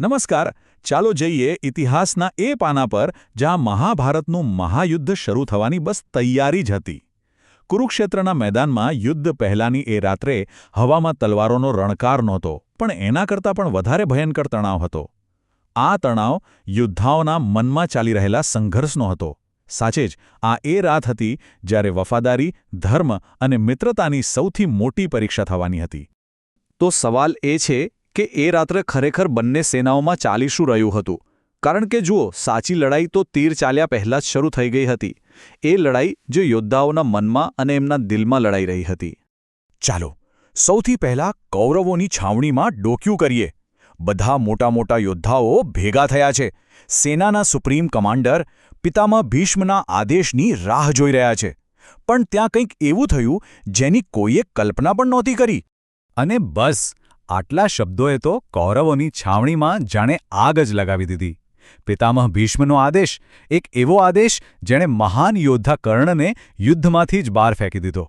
નમસ્કાર. ચાલો જઈએ ઇતિહાસના એ પાના પર જ્યાં મહાભારતનું મહાયુદ્ધ શરૂ થવાની બસ તૈયારી જ હતી. કુરુક્ષેત્રના મેદાનમાં યુદ્ધ પહેલાંની એ રાત્રે હવામાં તલવારોનો રણકાર નહોતો, પણ એના કરતાં પણ વધારે ભયંકર તણાવ હતો. આ તણાવ યોદ્ધાઓના મનમાં ચાલી રહેલા સંઘર્ષનો હતો. સાચે જ આ એ રાત હતી જ્યારે વફાદારી, ધર્મ અને મિત્રતાની સૌથી મોટી પરીક્ષા થવાની હતી. તો સવાલ એ છે કે એ રાત્રે ખરેખર બંને સેનાઓમાં ચાલી શું રહ્યું હતું? કારણ કે જુઓ, સાચી લડાઈ તો તીર ચાલ્યા પહેલાં જ શરૂ થઈ ગઈ હતી. એ લડાઈ જે યોદ્ધાઓના મનમાં અને એમના દિલમાં લડાઈ રહી હતી. ચાલો સૌથી પહેલાં કૌરવોની છાવણીમાં ડોક્યું કરીએ. બધા મોટા મોટા યોદ્ધાઓ ભેગા થયા છે. સેનાના સુપ્રીમ કમાન્ડર પિતામહ ભીષ્મના આદેશની રાહ જોઈ રહ્યા છે. પણ ત્યાં કંઈક એવું થયું જેની કોઈએ કલ્પના પણ નહોતી કરી. અને બસ આટલા શબ્દોએ તો કૌરવોની છાવણીમાં જાણે આગ જ લગાવી દીધી. પિતામહ ભીષ્મનો આદેશ, એક એવો આદેશ જેણે મહાન યોદ્ધા કર્ણને યુદ્ધમાંથી જ બહાર ફેંકી દીધો.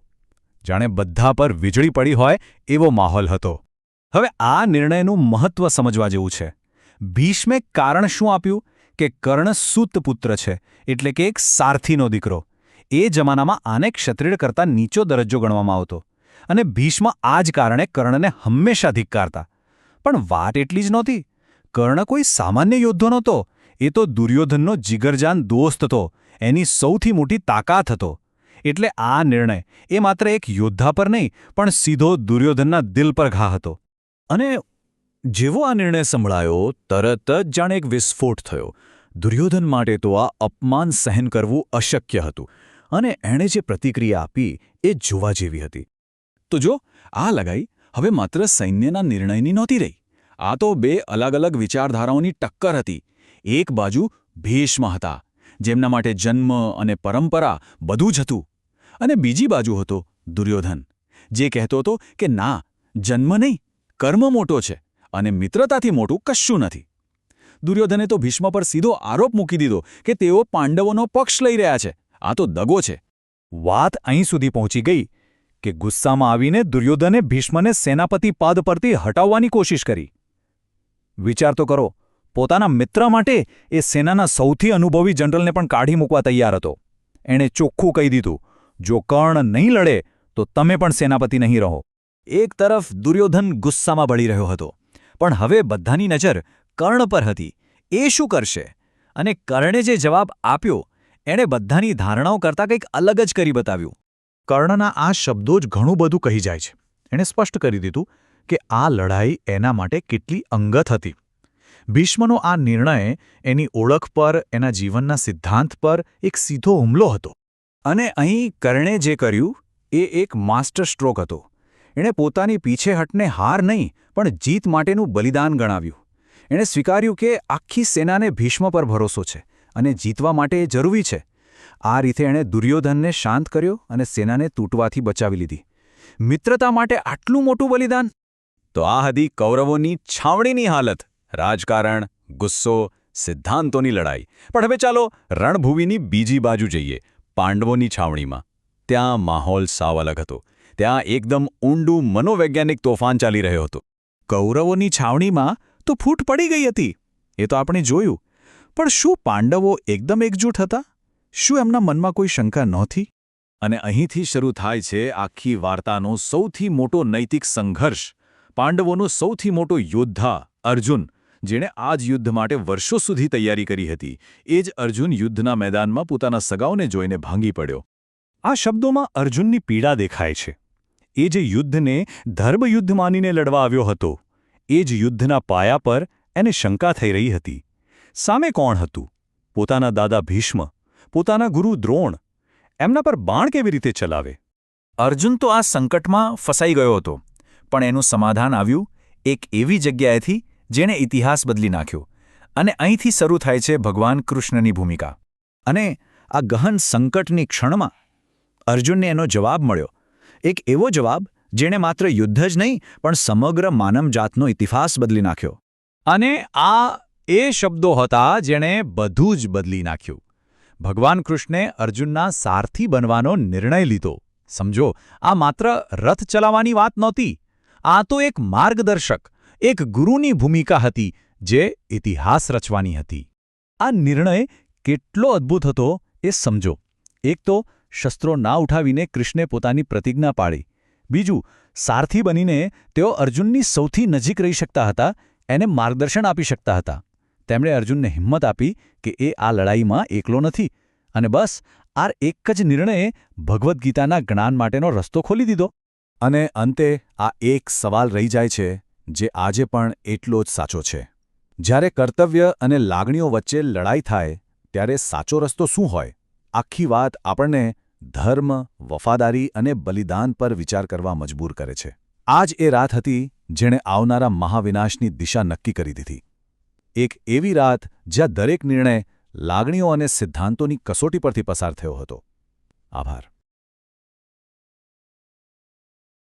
જાણે બધા પર વીજળી પડી હોય એવો માહોલ હતો. હવે આ નિર્ણયનું મહત્વ સમજવા જેવું છે. ભીષ્મે કારણ શું આપ્યું કે કર્ણ સૂતપુત્ર છે, એટલે કે એક સારથીનો દીકરો. એ જમાનામાં આને ક્ષત્રિય કરતાં નીચો દરજ્જો ગણવામાં આવતો. અને ભીષ્મ આ જ કારણે કર્ણને હંમેશા ધિક્કારતા. પણ વાત એટલી જ નહોતી. કર્ણ કોઈ સામાન્ય યોદ્ધો નહોતો. એ તો દુર્યોધનનો જીગરજાન દોસ્ત હતો, એની સૌથી મોટી તાકાત હતો. એટલે આ નિર્ણય એ માત્ર એક યોદ્ધા પર નહીં, પણ સીધો દુર્યોધનના દિલ પર ઘા હતો. અને જેવો આ નિર્ણય સંભળાયો, તરત જ જાણે એક વિસ્ફોટ થયો. દુર્યોધન માટે તો આ અપમાન સહન કરવું અશક્ય હતું, અને એણે જે પ્રતિક્રિયા આપી એ જોવા જેવી હતી. તો જો આ લડાઈ હવે માત્ર સૈન્યના નિર્ણયની નહોતી રહી. આ તો બે અલગ અલગ વિચારધારાઓની ટક્કર હતી. એક બાજુ ભીષ્મ હતા, જેમના માટે જન્મ અને પરંપરા બધું જ હતું. અને બીજી બાજુ હતો દુર્યોધન, જે કહેતો હતો કે ના, જન્મ નહીં, કર્મ મોટો છે અને મિત્રતાથી મોટું કશું નથી. દુર્યોધને તો ભીષ્મ પર સીધો આરોપ મૂકી દીધો કે તેઓ પાંડવોનો પક્ષ લઈ રહ્યા છે. આ તો દગો છે. વાત અહીં સુધી પહોંચી ગઈ કે ગુસ્સામાં આવીને દુર્યોધને ભીષ્મને સેનાપતિ પદ પરથી હટાવવાની કોશિશ કરી. વિચાર તો કરો, પોતાના મિત્ર માટે એ સેનાના સૌથી અનુભવી જનરલને પણ કાઢી મૂકવા તૈયાર હતો. એણે ચોખ્ખું કહી દીધું, જો કર્ણ નહીં લડે તો તમે પણ સેનાપતિ નહીં રહો. એક તરફ દુર્યોધન ગુસ્સામાં બળી રહ્યો હતો, પણ હવે બધાની નજર કર્ણ પર હતી. એ શું કરશે? અને કર્ણે જે જવાબ આપ્યો એણે બધાની ધારણાઓ કરતાં કંઈક અલગ જ કરી બતાવ્યું. કર્ણના આ શબ્દો જ ઘણું બધું કહી જાય છે. એણે સ્પષ્ટ કરી દીધું કે આ લડાઈ એના માટે કેટલી અંગત હતી. ભીષ્મનો આ નિર્ણય એની ઓળખ પર, એના જીવનના સિદ્ધાંત પર એક સીધો હુમલો હતો. અને અહીં કર્ણે જે કર્યું એ એક માસ્ટર સ્ટ્રોક હતો. એણે પોતાની પીછેહટને હાર નહીં, પણ જીત માટેનું બલિદાન ગણાવ્યું. એણે સ્વીકાર્યું કે આખી સેનાને ભીષ્મ પર ભરોસો છે અને જીતવા માટે એ જરૂરી છે. આ રીતે એણે દુર્યોધનને શાંત કર્યો અને સેનાને તૂટવાથી બચાવી લીધી. મિત્રતા માટે આટલું મોટું બલિદાન! તો આ હતી કૌરવોની છાવણીની હાલત. રાજકારણ, ગુસ્સો, સિદ્ધાંતોની લડાઈ. પણ હવે ચાલો રણભૂમિની બીજી બાજુ જઈએ, પાંડવોની છાવણીમાં. ત્યાં માહોલ સાવ અલગ હતો. ત્યાં એકદમ ઊંડું મનોવૈજ્ઞાનિક તોફાન ચાલી રહ્યો હતો. કૌરવોની છાવણીમાં તો ફૂટ પડી ગઈ હતી, એ તો આપણે જોયું. પણ શું પાંડવો એકદમ એકજૂટ હતા? શું એમના મનમાં કોઈ શંકા નહોતી? અને અહીંથી શરૂ થાય છે આખી વાર્તાનો સૌથી મોટો નૈતિક સંઘર્ષ. પાંડવોનો સૌથી મોટો યોદ્ધા અર્જુન, જેણે આ જ યુદ્ધ માટે વર્ષો સુધી તૈયારી કરી હતી, એ જ અર્જુન યુદ્ધના મેદાનમાં પોતાના સગાઓને જોઈને ભાંગી પડ્યો. આ શબ્દોમાં અર્જુનની પીડા દેખાય છે. એ જે યુદ્ધને ધર્મયુદ્ધ માનીને લડવા આવ્યો હતો, એ જ યુદ્ધના પાયા પર એને શંકા થઈ રહી હતી. સામે કોણ હતું? પોતાના દાદા ભીષ્મ, પોતાના ગુરુ દ્રોણ. એમના પર બાણ કેવી રીતે ચલાવે? અર્જુન તો આ સંકટમાં ફસાઈ ગયો હતો, પણ એનું સમાધાન આવ્યું એક એવી જગ્યાએથી જેણે ઇતિહાસ બદલી નાખ્યો. અને અહીંથી શરૂ થાય છે ભગવાન કૃષ્ણની ભૂમિકા. અને આ ગહન સંકટની ક્ષણમાં અર્જુનને એનો જવાબ મળ્યો. એક એવો જવાબ જેણે માત્ર યુદ્ધ જ નહીં, પણ સમગ્ર માનવજાતનો ઇતિહાસ બદલી નાખ્યો. અને આ એ શબ્દો હતા જેણે બધું જ બદલી નાખ્યું. ભગવાન કૃષ્ણે અર્જુનના સારથી બનવાનો નિર્ણય લીધો. સમજો, આ માત્ર રથ ચલાવવાની વાત નહોતી. આ તો એક માર્ગદર્શક, એક ગુરુની ભૂમિકા હતી, જે ઇતિહાસ રચવાની હતી. આ નિર્ણય કેટલો અદ્ભુત હતો એ સમજો. એક તો શસ્ત્રો ના ઉઠાવીને કૃષ્ણે પોતાની પ્રતિજ્ઞા પાળી. બીજું, સારથી બનીને તેઓ અર્જુનની સૌથી નજીક રહી શકતા હતા, એને માર્ગદર્શન આપી શકતા હતા. તેમણે અર્જુનને હિંમત આપી કે એ આ લડાઈમાં એકલો નથી. અને બસ આ એક જ નિર્ણયે ભગવદ્ ગીતાના જ્ઞાન માટેનો રસ્તો ખોલી દીધો. અને અંતે આ એક સવાલ રહી જાય છે જે આજે પણ એટલો જ સાચો છે. જ્યારે કર્તવ્ય અને લાગણીઓ વચ્ચે લડાઈ થાય ત્યારે સાચો રસ્તો શું હોય? આખી વાત આપણને ધર્મ, વફાદારી અને બલિદાન પર વિચાર કરવા મજબૂર કરે છે. આ જ એ રાત હતી જેણે આવનારા મહાવિનાશની દિશા નક્કી કરી દીધી. એક એવી રાત જ્યાં દરેક નિર્ણય લાગણીઓ અને સિદ્ધાંતોની કસોટી પરથી પસાર થયો હતો. આભાર.